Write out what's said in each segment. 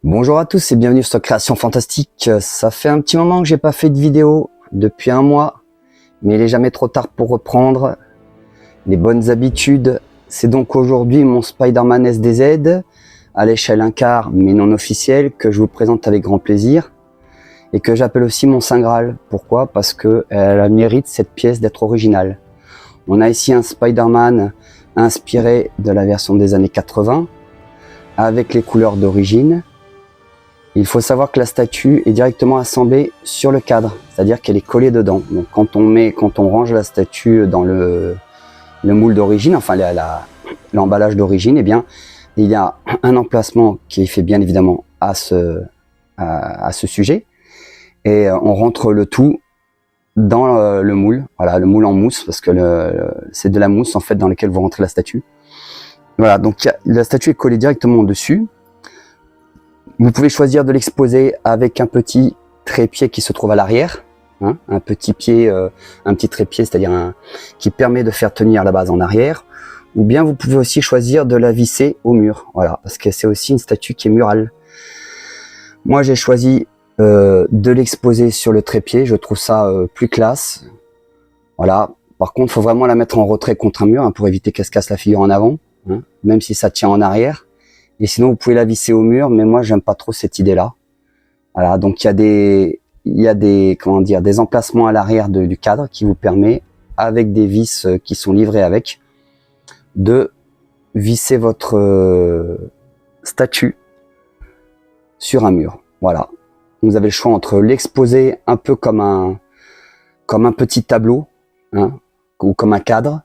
Bonjour à tous et bienvenue sur Création Fantastique. Ça fait un petit moment que j'ai pas fait de vidéo, depuis un mois, mais il est jamais trop tard pour reprendre les bonnes habitudes. C'est donc aujourd'hui mon Spider-Man SDZ à l'échelle 1/4 mais non officielle que je vous présente avec grand plaisir et que j'appelle aussi mon Saint Graal. Pourquoi? Parce que elle mérite cette pièce d'être originale. On a ici un Spider-Man inspiré de la version des années 80 avec les couleurs d'origine. Il faut savoir que la statue est directement assemblée sur le cadre, c'est-à-dire qu'elle est collée dedans. Donc quand on range la statue dans le moule d'origine, enfin l'emballage d'origine, eh bien il y a un emplacement qui est fait bien évidemment à ce sujet, et on rentre le tout dans le moule, voilà, le moule en mousse, parce que c'est de la mousse en fait dans laquelle vous rentrez la statue. Voilà, donc la statue est collée directement dessus. Vous pouvez choisir de l'exposer avec un petit trépied qui se trouve à l'arrière, hein, un petit trépied, c'est-à-dire qui permet de faire tenir la base en arrière, ou bien vous pouvez aussi choisir de la visser au mur, voilà, parce que c'est aussi une statue qui est murale. Moi j'ai choisi de l'exposer sur le trépied, je trouve ça plus classe, voilà. Par contre, il faut vraiment la mettre en retrait contre un mur, hein, pour éviter qu'elle se casse la figure en avant, hein, même si ça tient en arrière. Et sinon, vous pouvez la visser au mur, mais moi, j'aime pas trop cette idée-là. Voilà, donc il y a des emplacements à l'arrière du cadre qui vous permet, avec des vis qui sont livrées avec, de visser votre statue sur un mur. Voilà. Vous avez le choix entre l'exposer un peu comme un petit tableau, hein, ou comme un cadre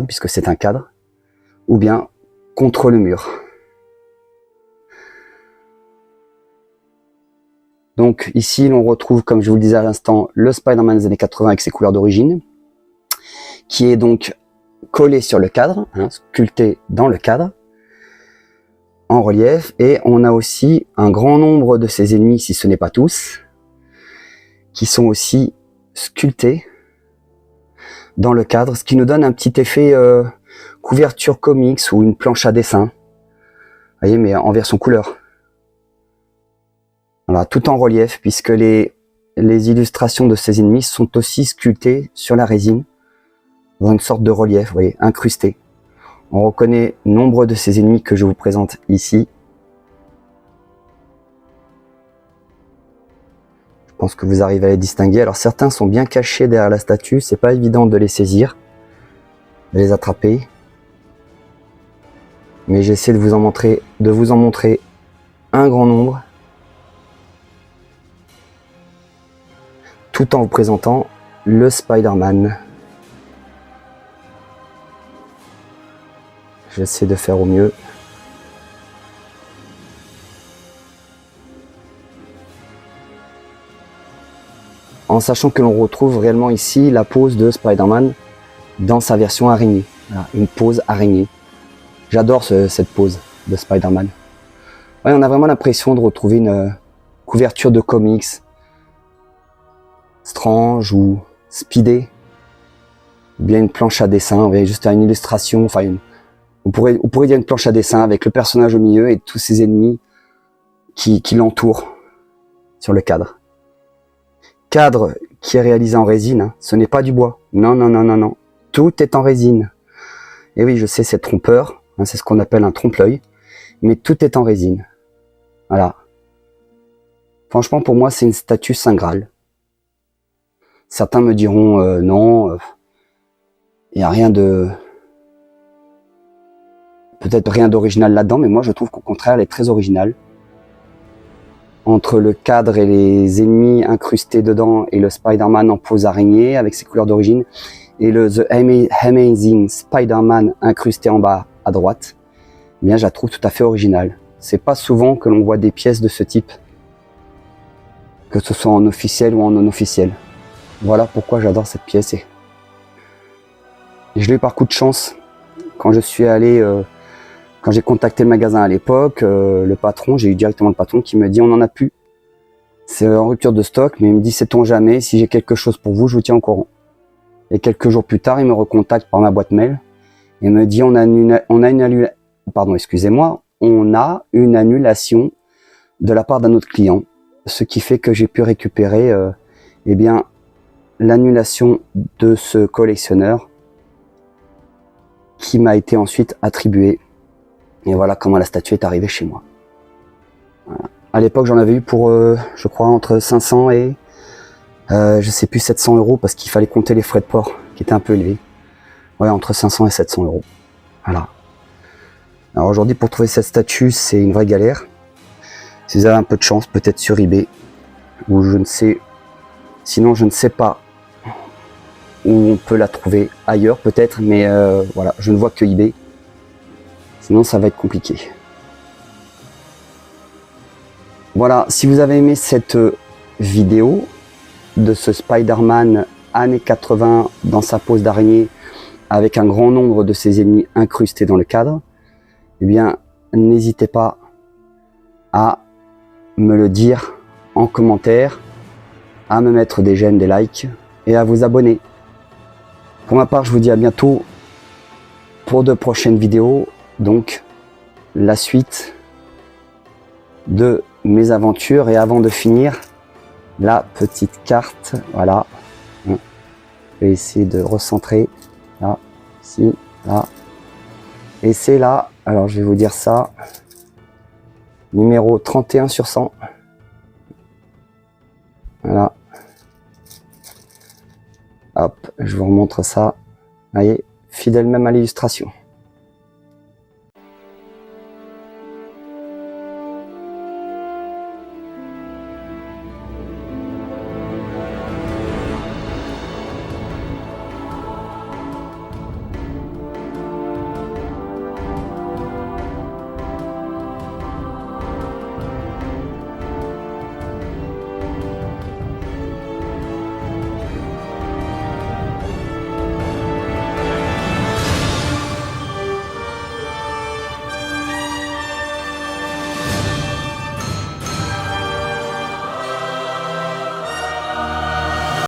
puisque c'est un cadre, ou bien contre le mur. Donc ici, l'on retrouve, comme je vous le disais à l'instant, le Spider-Man des années 80 avec ses couleurs d'origine, qui est donc collé sur le cadre, hein, sculpté dans le cadre, en relief. Et on a aussi un grand nombre de ses ennemis, si ce n'est pas tous, qui sont aussi sculptés dans le cadre, ce qui nous donne un petit effet couverture comics ou une planche à dessin. Vous voyez, mais en version couleur. Voilà, tout en relief, puisque les illustrations de ces ennemis sont aussi sculptées sur la résine, dans une sorte de relief, vous voyez, incrusté. On reconnaît nombre de ces ennemis que je vous présente ici. Je pense que vous arrivez à les distinguer. Alors certains sont bien cachés derrière la statue, c'est pas évident de les saisir, de les attraper. Mais j'essaie de vous en montrer un grand nombre, tout en vous présentant le Spider-Man. J'essaie de faire au mieux. En sachant que l'on retrouve réellement ici la pose de Spider-Man dans sa version araignée. Voilà, une pose araignée. J'adore cette pose de Spider-Man. Ouais, on a vraiment l'impression de retrouver une couverture de comics, Strange ou Speedé, ou bien une planche à dessin, vous voyez, juste une illustration, enfin on pourrait dire une planche à dessin avec le personnage au milieu et tous ses ennemis qui l'entourent sur le cadre. Cadre qui est réalisé en résine, hein. Ce n'est pas du bois, non, non, non, non, non, tout est en résine. Et oui, je sais, c'est trompeur, hein, c'est ce qu'on appelle un trompe-l'œil, mais tout est en résine. Voilà. Franchement, pour moi, c'est une statue Saint Graal. Certains me diront non, il n'y a rien de... peut-être rien d'original là-dedans, mais moi je trouve qu'au contraire, elle est très originale. Entre le cadre et les ennemis incrustés dedans et le Spider-Man en pose araignée avec ses couleurs d'origine et le The Amazing Spider-Man incrusté en bas à droite, eh bien je la trouve tout à fait originale. C'est pas souvent que l'on voit des pièces de ce type, que ce soit en officiel ou en non officiel. Voilà pourquoi j'adore cette pièce. Et je l'ai eu par coup de chance quand je suis allé, quand j'ai contacté le magasin à l'époque, le patron, j'ai eu directement le patron qui me dit on n'en a plus. C'est en rupture de stock, mais il me dit sait-on jamais, si j'ai quelque chose pour vous, je vous tiens au courant. Et quelques jours plus tard, il me recontacte par ma boîte mail et me dit on a une annulation de la part d'un autre client, ce qui fait que j'ai pu récupérer eh bien l'annulation de ce collectionneur qui m'a été ensuite attribuée. Et voilà comment la statue est arrivée chez moi. Voilà. À l'époque, j'en avais eu pour, je crois, entre 500 et je sais plus, 700 euros, parce qu'il fallait compter les frais de port qui étaient un peu élevés. Ouais, entre 500 et 700 euros. Voilà. Alors aujourd'hui, pour trouver cette statue, c'est une vraie galère. Si vous avez un peu de chance, peut-être sur eBay, ou je ne sais, sinon je ne sais pas où on peut la trouver ailleurs peut-être, mais voilà, je ne vois que eBay. Sinon ça va être compliqué. Voilà, si vous avez aimé cette vidéo de ce Spider-Man années 80 dans sa pose d'araignée avec un grand nombre de ses ennemis incrustés dans le cadre, eh bien n'hésitez pas à me le dire en commentaire, à me mettre des j'aime, des likes et à vous abonner. Pour ma part, je vous dis à bientôt pour de prochaines vidéos, donc la suite de mes aventures. Et avant de finir, la petite carte, voilà, je vais essayer de recentrer, là, ici, là, et c'est là, alors je vais vous dire ça, numéro 31 sur 100, voilà, hop, je vous remontre ça, vous voyez, fidèle même à l'illustration.